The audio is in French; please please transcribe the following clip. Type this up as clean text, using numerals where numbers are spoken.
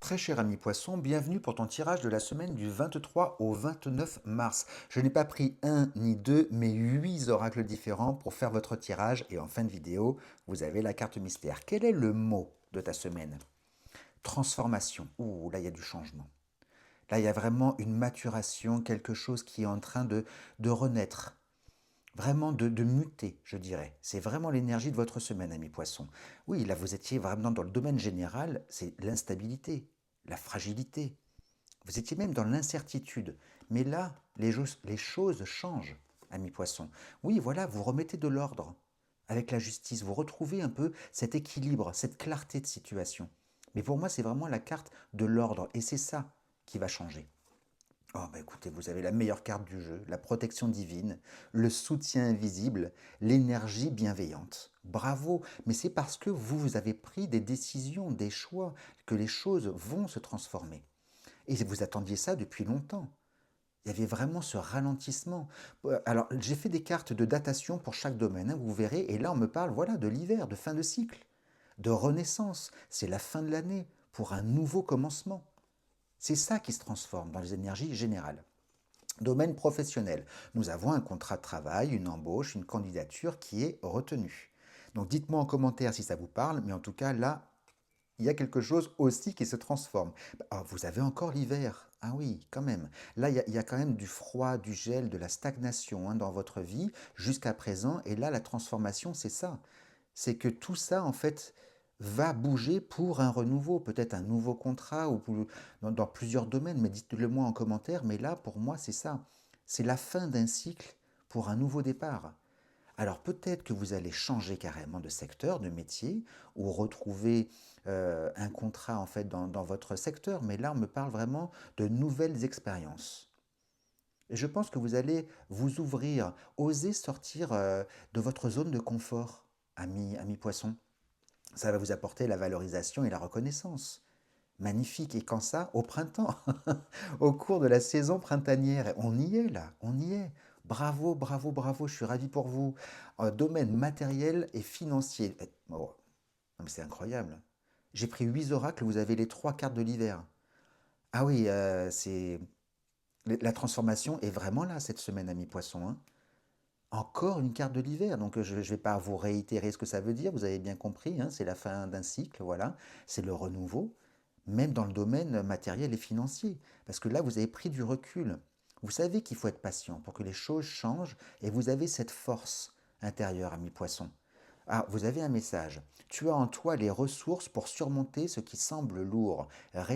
Très cher ami Poisson, bienvenue pour ton tirage de la semaine du 23 au 29 mars. Je n'ai pas pris un ni deux, mais 8 oracles différents pour faire votre tirage et en fin de vidéo, vous avez la carte mystère. Quel est le mot de ta semaine? Transformation. Ouh, là il y a du changement. Là il y a vraiment une maturation, quelque chose qui est en train de renaître. Vraiment de muter, je dirais. C'est vraiment l'énergie de votre semaine, ami Poisson. Oui, là, vous étiez vraiment dans le domaine général, c'est l'instabilité, la fragilité. Vous étiez même dans l'incertitude. Mais là, les choses changent, ami Poisson. Oui, voilà, vous remettez de l'ordre avec la justice. Vous retrouvez un peu cet équilibre, cette clarté de situation. Mais pour moi, c'est vraiment la carte de l'ordre. Et c'est ça qui va changer. Oh bah écoutez, vous avez la meilleure carte du jeu, la protection divine, le soutien invisible, l'énergie bienveillante. Bravo, mais c'est parce que vous avez pris des décisions, des choix, que les choses vont se transformer. Et vous attendiez ça depuis longtemps. Il y avait vraiment ce ralentissement. Alors, j'ai fait des cartes de datation pour chaque domaine, hein, vous verrez, et là on me parle voilà, de l'hiver, de fin de cycle, de renaissance. C'est la fin de l'année pour un nouveau commencement. C'est ça qui se transforme dans les énergies générales. Domaine professionnel. Nous avons un contrat de travail, une embauche, une candidature qui est retenue. Donc dites-moi en commentaire si ça vous parle, mais en tout cas là, il y a quelque chose aussi qui se transforme. Ah, vous avez encore l'hiver. Ah oui, quand même. Là, il y a quand même du froid, du gel, de la stagnation, hein, dans votre vie jusqu'à présent. Et là, la transformation, c'est ça. C'est que tout ça, en fait, va bouger pour un renouveau, peut-être un nouveau contrat ou dans plusieurs domaines. Mais dites-le moi en commentaire. Mais là, pour moi, c'est ça. C'est la fin d'un cycle pour un nouveau départ. Alors peut-être que vous allez changer carrément de secteur, de métier, ou retrouver un contrat en fait dans votre secteur, mais là on me parle vraiment de nouvelles expériences. Et je pense que vous allez vous ouvrir, oser sortir de votre zone de confort, ami poisson. Ça va vous apporter la valorisation et la reconnaissance. Magnifique. Et quand ça? Au printemps, au cours de la saison printanière. On y est là, on y est. Bravo, bravo, bravo, je suis ravi pour vous. Domaine matériel et financier. Oh, non mais c'est incroyable. J'ai pris 8 oracles, vous avez les 3 cartes de l'hiver. Ah oui, c'est... La transformation est vraiment là cette semaine, ami poisson, hein. Encore une carte de l'hiver, donc je ne vais pas vous réitérer ce que ça veut dire, vous avez bien compris, hein, c'est la fin d'un cycle, voilà, c'est le renouveau, même dans le domaine matériel et financier, parce que là, vous avez pris du recul. Vous savez qu'il faut être patient pour que les choses changent, et vous avez cette force intérieure, ami poisson. Ah, vous avez un message. Tu as en toi les ressources pour surmonter ce qui semble lourd.